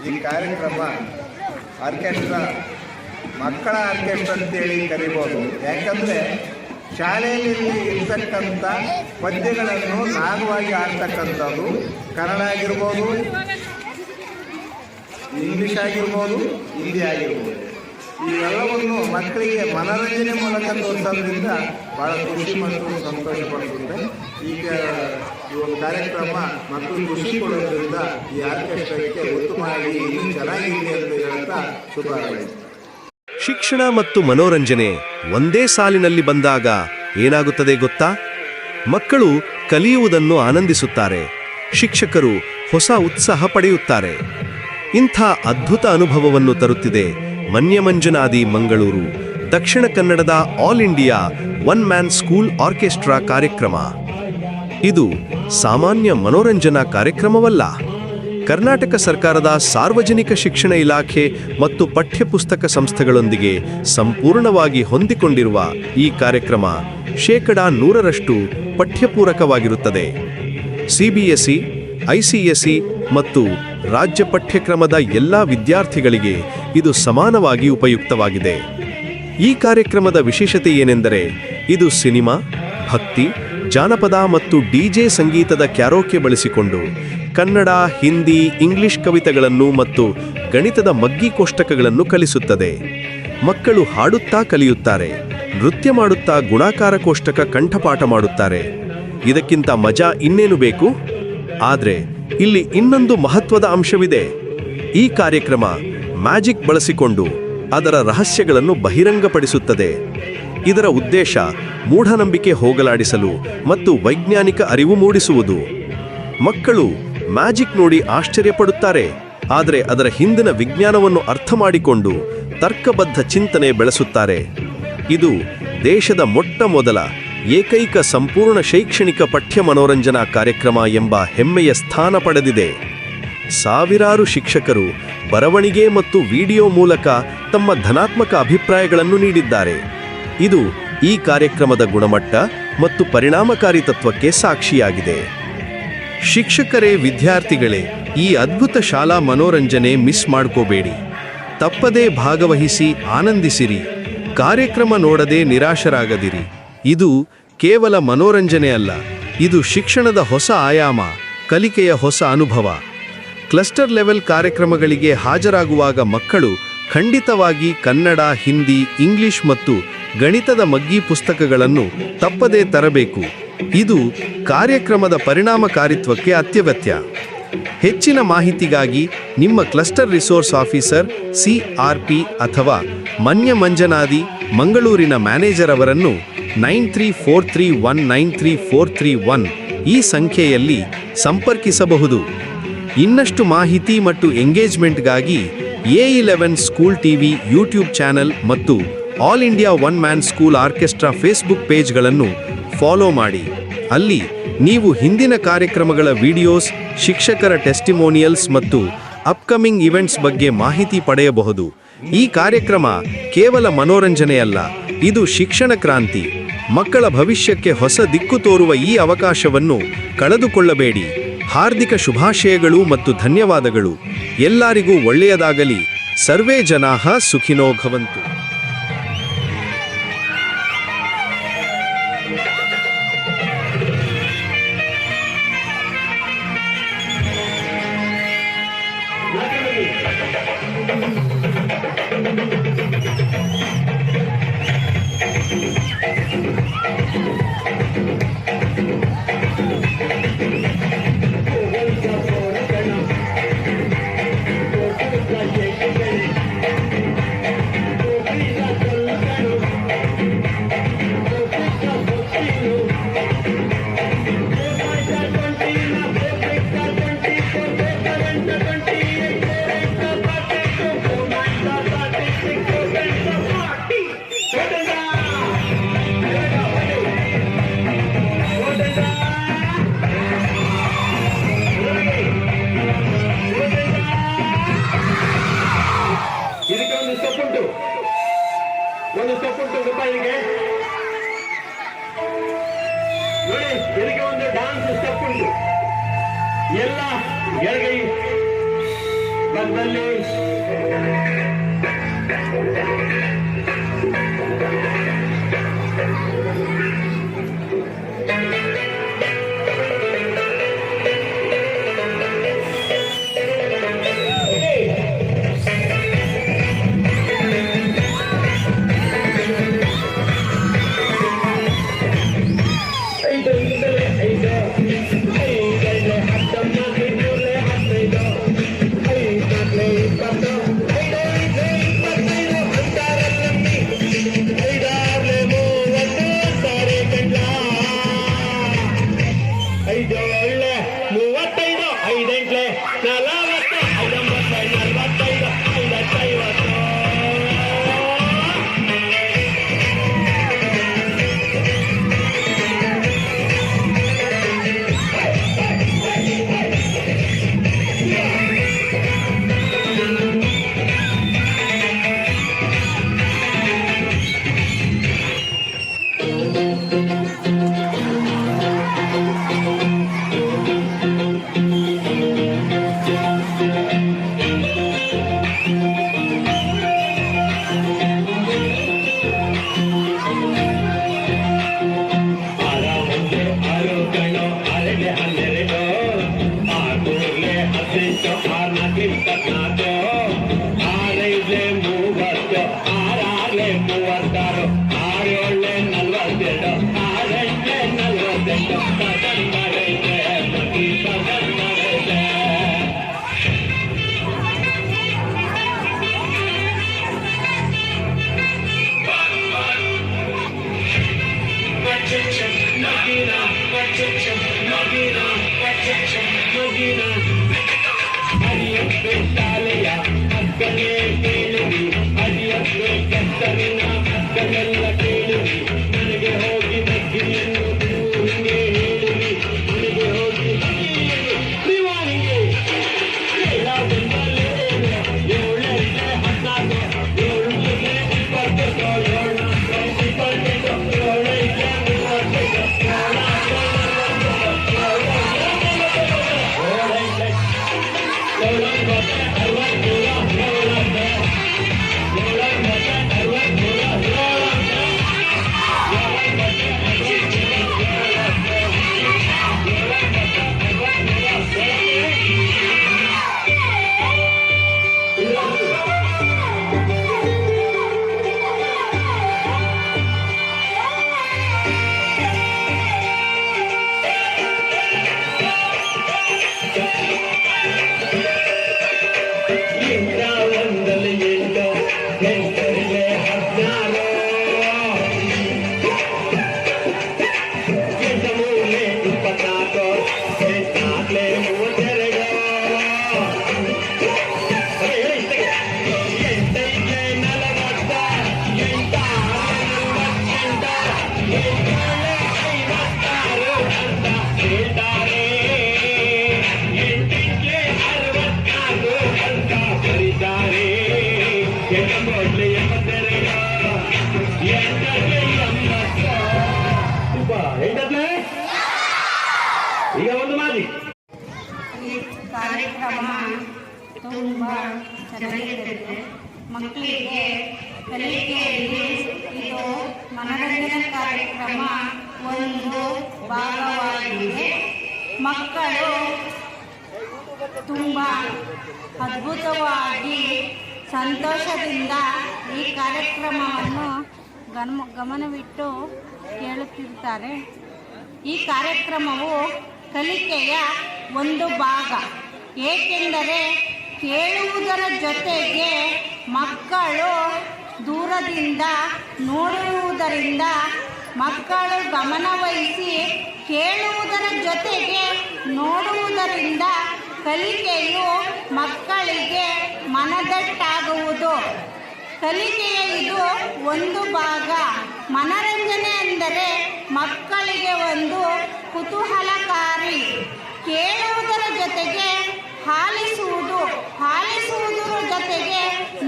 ಈ ಕಾರ್ಯಕ್ರಮ ಆರ್ಕೆಸ್ಟ್ರಾ ಮಕ್ಕಳ ಆರ್ಕೆಸ್ಟ್ರಾ ಅಂತೇಳಿ ಕರಿಬೋದು. ಯಾಕಂದರೆ ಶಾಲೆಯಲ್ಲಿ ಇರ್ತಕ್ಕಂಥ ಪದ್ಯಗಳನ್ನು ನಾಗವಾಗಿ ಆಡ್ತಕ್ಕಂಥದ್ದು ಕನ್ನಡ ಆಗಿರ್ಬೋದು, ಇಂಗ್ಲೀಷ್ ಆಗಿರ್ಬೋದು, ಹಿಂದಿ ಆಗಿರ್ಬೋದು. ಇವೆಲ್ಲವನ್ನು ಮಕ್ಕಳಿಗೆ ಮನರಂಜನೆ ಮೂಲಕ ತೋರಿಸೋದ್ರಿಂದ ಭಾಳ ಖುಷಿ ಮತ್ತು ಸಂತೋಷ ಪಡಿಸುತ್ತೆ. ಈಗ ಈ ಒಂದು ಕಾರ್ಯಕ್ರಮ ಮಕ್ಕಳು ಖುಷಿ ಕೊಡೋದ್ರಿಂದ ಈ ಆರ್ಕೆಸ್ಟ್ರಾಕ್ಕೆ ಉತ್ತಮವಾಗಿ ಇನ್ನೂ ಚೆನ್ನಾಗಿದೆ ಅಂತ ಹೇಳ್ತಾ ಶುಭಾಶಯ. ಶಿಕ್ಷಣ ಮತ್ತು ಮನೋರಂಜನೆ ಒಂದೇ ಸಾಲಿನಲ್ಲಿ ಬಂದಾಗ ಏನಾಗುತ್ತದೆ ಗೊತ್ತಾ? ಮಕ್ಕಳು ಕಲಿಯುವುದನ್ನು ಆನಂದಿಸುತ್ತಾರೆ, ಶಿಕ್ಷಕರು ಹೊಸ ಉತ್ಸಾಹ ಪಡೆಯುತ್ತಾರೆ. ಇಂಥ ಅದ್ಭುತ ಅನುಭವವನ್ನು ತರುತ್ತಿದೆ ಮನ್ಯಮಂಜನಾದಿ ಮಂಗಳೂರು, ದಕ್ಷಿಣ ಕನ್ನಡದ all India one man school orchestra ಕಾರ್ಯಕ್ರಮ. ಇದು ಸಾಮಾನ್ಯ ಮನೋರಂಜನಾ ಕಾರ್ಯಕ್ರಮವಲ್ಲ. ಕರ್ನಾಟಕ ಸರ್ಕಾರದ ಸಾರ್ವಜನಿಕ ಶಿಕ್ಷಣ ಇಲಾಖೆ ಮತ್ತು ಪಠ್ಯಪುಸ್ತಕ ಸಂಸ್ಥೆಗಳೊಂದಿಗೆ ಸಂಪೂರ್ಣವಾಗಿ ಹೊಂದಿಕೊಂಡಿರುವ ಈ ಕಾರ್ಯಕ್ರಮ 100% ಪಠ್ಯಪೂರಕವಾಗಿರುತ್ತದೆ. ಸಿಬಿಎಸ್ಇ, ಐಸಿಎಸ್ಇ ಮತ್ತು ರಾಜ್ಯ ಪಠ್ಯಕ್ರಮದ ಎಲ್ಲ ವಿದ್ಯಾರ್ಥಿಗಳಿಗೆ ಇದು ಸಮಾನವಾಗಿ ಉಪಯುಕ್ತವಾಗಿದೆ. ಈ ಕಾರ್ಯಕ್ರಮದ ವಿಶೇಷತೆ ಏನೆಂದರೆ ಇದು ಸಿನಿಮಾ, ಭಕ್ತಿ, ಜಾನಪದ ಮತ್ತು ಡಿಜೆ ಸಂಗೀತದ ಕ್ಯಾರೋಕೆ ಬಳಸಿಕೊಂಡು ಕನ್ನಡ, ಹಿಂದಿ, ಇಂಗ್ಲಿಷ್ ಕವಿತೆಗಳನ್ನು ಮತ್ತು ಗಣಿತದ ಮಗ್ಗಿ ಕೋಷ್ಟಕಗಳನ್ನು ಕಲಿಸುತ್ತದೆ. ಮಕ್ಕಳು ಹಾಡುತ್ತಾ ಕಲಿಯುತ್ತಾರೆ, ನೃತ್ಯ ಮಾಡುತ್ತಾ ಗುಣಾಕಾರ ಕೋಷ್ಟಕ ಕಂಠಪಾಠ ಮಾಡುತ್ತಾರೆ. ಇದಕ್ಕಿಂತ ಮಜಾ ಇನ್ನೇನು ಬೇಕು? ಆದರೆ ಇಲ್ಲಿ ಇನ್ನೊಂದು ಮಹತ್ವದ ಅಂಶವಿದೆ. ಈ ಕಾರ್ಯಕ್ರಮ ಮ್ಯಾಜಿಕ್ ಬಳಸಿಕೊಂಡು ಅದರ ರಹಸ್ಯಗಳನ್ನು ಬಹಿರಂಗಪಡಿಸುತ್ತದೆ. ಇದರ ಉದ್ದೇಶ ಮೂಢನಂಬಿಕೆ ಹೋಗಲಾಡಿಸಲು ಮತ್ತು ವೈಜ್ಞಾನಿಕ ಅರಿವು ಮೂಡಿಸುವುದು. ಮಕ್ಕಳು ಮ್ಯಾಜಿಕ್ ನೋಡಿ ಆಶ್ಚರ್ಯಪಡುತ್ತಾರೆ, ಆದರೆ ಅದರ ಹಿಂದಿನ ವಿಜ್ಞಾನವನ್ನು ಅರ್ಥ ಮಾಡಿಕೊಂಡು ತರ್ಕಬದ್ಧ ಚಿಂತನೆ ಬೆಳೆಸುತ್ತಾರೆ. ಇದು ದೇಶದ ಮೊಟ್ಟ ಮೊದಲ ಏಕೈಕ ಸಂಪೂರ್ಣ ಶೈಕ್ಷಣಿಕ ಪಠ್ಯ ಮನೋರಂಜನಾ ಕಾರ್ಯಕ್ರಮ ಎಂಬ ಹೆಮ್ಮೆಯ ಸ್ಥಾನ ಪಡೆದಿದೆ. ಸಾವಿರಾರು ಶಿಕ್ಷಕರು ಬರವಣಿಗೆ ಮತ್ತು ವಿಡಿಯೋ ಮೂಲಕ ತಮ್ಮ ಧನಾತ್ಮಕ ಅಭಿಪ್ರಾಯಗಳನ್ನು ನೀಡಿದ್ದಾರೆ. ಇದು ಈ ಕಾರ್ಯಕ್ರಮದ ಗುಣಮಟ್ಟ ಮತ್ತು ಪರಿಣಾಮಕಾರಿ ತತ್ವಕ್ಕೆ ಸಾಕ್ಷಿಯಾಗಿದೆ. ಶಿಕ್ಷಕರೇ, ವಿದ್ಯಾರ್ಥಿಗಳೇ, ಈ ಅದ್ಭುತ ಶಾಲಾ ಮನೋರಂಜನೆ ಮಿಸ್ ಮಾಡ್ಕೋಬೇಡಿ. ತಪ್ಪದೇ ಭಾಗವಹಿಸಿ ಆನಂದಿಸಿರಿ. ಕಾರ್ಯಕ್ರಮ ನೋಡದೆ ನಿರಾಶರಾಗದಿರಿ. ಇದು ಕೇವಲ ಮನೋರಂಜನೆ ಅಲ್ಲ, ಇದು ಶಿಕ್ಷಣದ ಹೊಸ ಆಯಾಮ, ಕಲಿಕೆಯ ಹೊಸ ಅನುಭವ. ಕ್ಲಸ್ಟರ್ ಲೆವೆಲ್ ಕಾರ್ಯಕ್ರಮಗಳಿಗೆ ಹಾಜರಾಗುವಾಗ ಮಕ್ಕಳು ಖಂಡಿತವಾಗಿ ಕನ್ನಡ, ಹಿಂದಿ, ಇಂಗ್ಲಿಷ್ ಮತ್ತು ಗಣಿತದ ಮಗ್ಗಿ ಪುಸ್ತಕಗಳನ್ನು ತಪ್ಪದೇ ತರಬೇಕು. ಇದು ಕಾರ್ಯಕ್ರಮದ ಪರಿಣಾಮಕಾರಿತ್ವಕ್ಕೆ ಅತ್ಯಗತ್ಯ. ಹೆಚ್ಚಿನ ಮಾಹಿತಿಗಾಗಿ ನಿಮ್ಮ ಕ್ಲಸ್ಟರ್ ರಿಸೋರ್ಸ್ ಆಫೀಸರ್, CRP ಅಥವಾ ಮನ್ಯಮಂಜನಾದಿ ಮಂಗಳೂರಿನ ಮ್ಯಾನೇಜರ್ ಅವರನ್ನು 9343193431 ಈ ಸಂಖ್ಯೆಯಲ್ಲಿ ಸಂಪರ್ಕಿಸಬಹುದು. ಇನ್ನಷ್ಟು ಮಾಹಿತಿ ಮತ್ತು ಎಂಗೇಜ್ಮೆಂಟ್ಗಾಗಿ A11 school TV YouTube channel ಮತ್ತು all India one man school orchestra Facebook ಪೇಜ್ಗಳನ್ನು ಫಾಲೋ ಮಾಡಿ. ಅಲ್ಲಿ ನೀವು ಹಿಂದಿನ ಕಾರ್ಯಕ್ರಮಗಳ ವಿಡಿಯೋಸ್, ಶಿಕ್ಷಕರ ಟೆಸ್ಟಿಮೋನಿಯಲ್ಸ್ ಮತ್ತು ಅಪ್ಕಮಿಂಗ್ ಇವೆಂಟ್ಸ್ ಬಗ್ಗೆ ಮಾಹಿತಿ ಪಡೆಯಬಹುದು. ಈ ಕಾರ್ಯಕ್ರಮ ಕೇವಲ ಮನೋರಂಜನೆಯಲ್ಲ, ಇದು ಶಿಕ್ಷಣ ಕ್ರಾಂತಿ. ಮಕ್ಕಳ ಭವಿಷ್ಯಕ್ಕೆ ಹೊಸ ದಿಕ್ಕು ತೋರುವ ಈ ಅವಕಾಶವನ್ನು ಕಳೆದುಕೊಳ್ಳಬೇಡಿ. ಹಾರ್ದಿಕ ಶುಭಾಶಯಗಳು ಮತ್ತು ಧನ್ಯವಾದಗಳು. ಎಲ್ಲರಿಗೂ ಒಳ್ಳೆಯದಾಗಲಿ. ಸರ್ವೇ ಜನಾಃ ಸುಖಿನೋ ಭವಂತು. ಒಂದು ತಪ್ಪುಂಟು ರೂಪಾಯಿಗೆ ನೋಡಿ, ಇದಕ್ಕೆ ಒಂದು ಡಾನ್ಸ್ ಸ್ಟೆಪ್ ಉಂಟು. ಎಲ್ಲ ಎಡಗೈ ಪಕ್ಕದಲ್ಲಿ ಈಗ ಒಂದು ಮಾಡಿ ಈ ಕಾರ್ಯಕ್ರಮ ತುಂಬ ಚೆನ್ನಾಗಿರುತ್ತೆ. ಮಕ್ಕಳಿಗೆ ಕಲಿಕೆಯಲ್ಲಿ ಇದು ಮನರಂಜನಾ ಕಾರ್ಯಕ್ರಮ ಒಂದು ಭಾಗವಾಗಿದೆ. ಮಕ್ಕಳು ತುಂಬ ಅದ್ಭುತವಾಗಿ ಸಂತೋಷದಿಂದ ಈ ಕಾರ್ಯಕ್ರಮವನ್ನು ಗಮನವಿಟ್ಟು ಕೇಳುತ್ತಿರ್ತಾರೆ. ಈ ಕಾರ್ಯಕ್ರಮವು ಕಲಿಕೆಯ ಒಂದು ಭಾಗ, ಏಕೆಂದರೆ ಕೇಳುವುದರ ಜೊತೆಗೆ ಮಕ್ಕಳು ದೂರದಿಂದ ನೋಡುವುದರಿಂದ ಮಕ್ಕಳು ಗಮನವಹಿಸಿ ಕೇಳುವುದರ ಜೊತೆಗೆ ನೋಡುವುದರಿಂದ ಕಲಿಕೆಯು ಮಕ್ಕಳಿಗೆ ಮನದಟ್ಟಾಗುವುದು. ಕಲಿಕೆಯ ಇದು ಒಂದು ಭಾಗ. ಮನರಂಜನೆ ಅಂದರೆ ಮಕ್ಕಳಿಗೆ ಒಂದು ಕುತೂಹಲಕಾರಿ. ಕೇಳುವುದರ ಜೊತೆಗೆ ಆಲಿಸುವುದರ ಜೊತೆಗೆ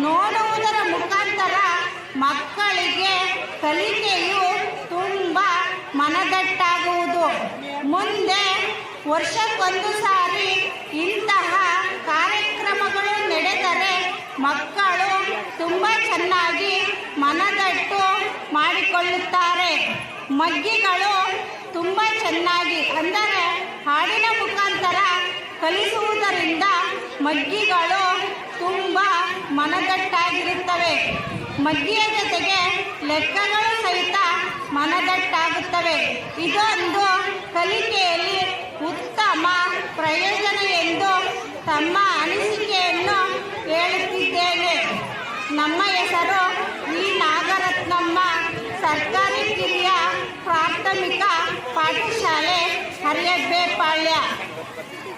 ನೋಡುವುದರ ಮುಖಾಂತರ ಮಕ್ಕಳಿಗೆ ಕಲಿಕೆಯು ತುಂಬ ಮನದಟ್ಟಾಗುವುದು. ಮುಂದೆ ವರ್ಷಕ್ಕೊಂದು ಸಾರಿ ಇಂತಹ ಕಾರ್ಯಕ್ರಮಗಳು ಮಕ್ಕಳು ತುಂಬ ಚೆನ್ನಾಗಿ ಮನದಟ್ಟು ಮಾಡಿಕೊಳ್ಳುತ್ತಾರೆ. ಮಗ್ಗಿಗಳು ತುಂಬ ಚೆನ್ನಾಗಿ ಅಂದರೆ ಹಾಡಿನ ಮುಖಾಂತರ ಕಲಿಸುವುದರಿಂದ ಮಗ್ಗಿಗಳು ತುಂಬ ಮನದಟ್ಟಾಗಿರುತ್ತವೆ. ಮಗ್ಗಿಯ ಜೊತೆಗೆ ಲೆಕ್ಕಗಳು ಸಹಿತ ಮನದಟ್ಟಾಗುತ್ತವೆ. ಇದೊಂದು ಕಲಿಕೆಯಲ್ಲಿ ಉತ್ತಮ ಪ್ರಯೋಜನ ಎಂದು ತಮ್ಮ ಅನಿಸಿಕೆಯನ್ನು ಹೇಳುತ್ತಿದ್ದೇನೆ. ನಮ್ಮ ಹೆಸರು ವಿ ನಾಗರತ್ನಮ್ಮ, ಸರ್ಕಾರಿ ಕಿರಿಯ ಪ್ರಾಥಮಿಕ ಪಾಠಶಾಲೆ ಹರಿಯಬ್ಬೆ ಪಾಳ್ಯ.